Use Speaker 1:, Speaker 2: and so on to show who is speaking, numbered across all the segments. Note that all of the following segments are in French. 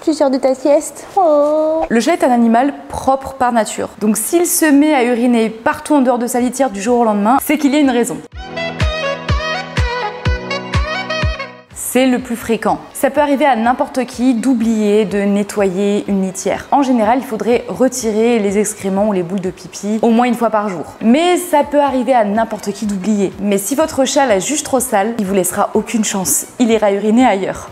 Speaker 1: tu sors de ta sieste? Oh. Le chat est un animal propre par nature. Donc s'il se met à uriner partout en dehors de sa litière du jour au lendemain, c'est qu'il y a une raison. C'est le plus fréquent. Ça peut arriver à n'importe qui d'oublier de nettoyer une litière. En général, il faudrait retirer les excréments ou les boules de pipi au moins une fois par jour. Mais ça peut arriver à n'importe qui d'oublier. Mais si votre chat l'a juste trop sale, il vous laissera aucune chance. Il ira uriner ailleurs.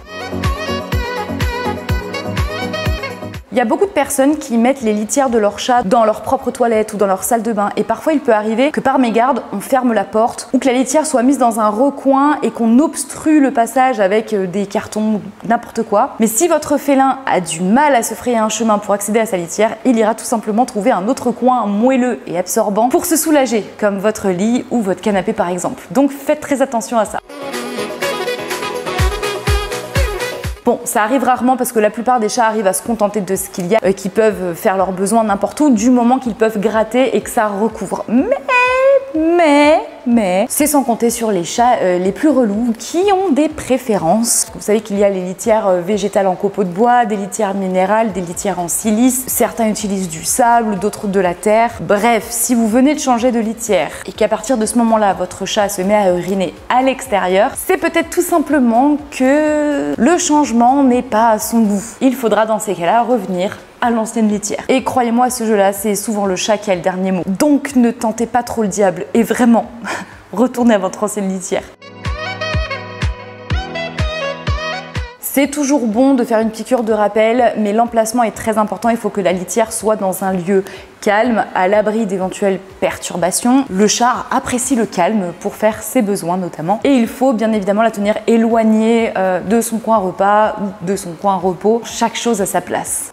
Speaker 1: Il y a beaucoup de personnes qui mettent les litières de leur chat dans leur propre toilette ou dans leur salle de bain et parfois il peut arriver que par mégarde on ferme la porte ou que la litière soit mise dans un recoin et qu'on obstrue le passage avec des cartons ou n'importe quoi. Mais si votre félin a du mal à se frayer un chemin pour accéder à sa litière, il ira tout simplement trouver un autre coin moelleux et absorbant pour se soulager, comme votre lit ou votre canapé par exemple. Donc faites très attention à ça. Bon, ça arrive rarement parce que la plupart des chats arrivent à se contenter de ce qu'il y a, qui peuvent faire leurs besoins n'importe où du moment qu'ils peuvent gratter et que ça recouvre. Mais, c'est sans compter sur les chats les plus relous qui ont des préférences. Vous savez qu'il y a les litières végétales en copeaux de bois, des litières minérales, des litières en silice. Certains utilisent du sable, d'autres de la terre. Bref, si vous venez de changer de litière et qu'à partir de ce moment-là, votre chat se met à uriner à l'extérieur, c'est peut-être tout simplement que le changement n'est pas à son goût. Il faudra dans ces cas-là revenir à l'ancienne litière. Et croyez-moi, à ce jeu-là, c'est souvent le chat qui a le dernier mot. Donc ne tentez pas trop le diable et vraiment, retournez à votre ancienne litière. C'est toujours bon de faire une piqûre de rappel, mais l'emplacement est très important. Il faut que la litière soit dans un lieu calme, à l'abri d'éventuelles perturbations. Le chat apprécie le calme pour faire ses besoins notamment. Et il faut bien évidemment la tenir éloignée de son coin repas ou de son coin repos. Chaque chose à sa place.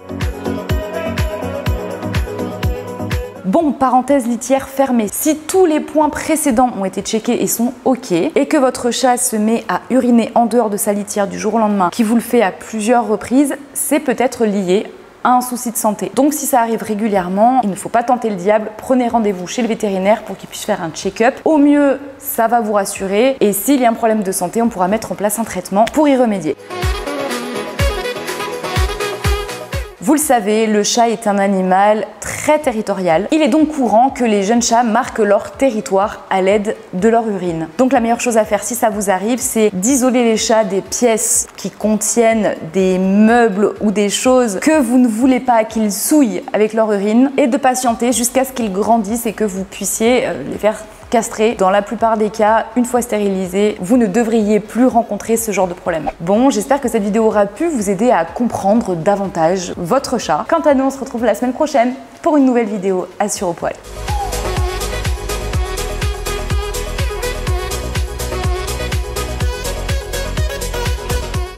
Speaker 1: Bon, parenthèse litière fermée. Si tous les points précédents ont été checkés et sont ok, et que votre chat se met à uriner en dehors de sa litière du jour au lendemain, qui vous le fait à plusieurs reprises, c'est peut-être lié à un souci de santé. Donc si ça arrive régulièrement, il ne faut pas tenter le diable, prenez rendez-vous chez le vétérinaire pour qu'il puisse faire un check-up. Au mieux, ça va vous rassurer, et s'il y a un problème de santé, on pourra mettre en place un traitement pour y remédier. Vous le savez, le chat est un animal très territorial. Il est donc courant que les jeunes chats marquent leur territoire à l'aide de leur urine. Donc la meilleure chose à faire si ça vous arrive, c'est d'isoler les chats des pièces qui contiennent des meubles ou des choses que vous ne voulez pas qu'ils souillent avec leur urine et de patienter jusqu'à ce qu'ils grandissent et que vous puissiez les faire castrer. Dans la plupart des cas, une fois stérilisé, vous ne devriez plus rencontrer ce genre de problème. Bon, j'espère que cette vidéo aura pu vous aider à comprendre davantage votre chat. Quant à nous, on se retrouve la semaine prochaine pour une nouvelle vidéo à Sur au poil.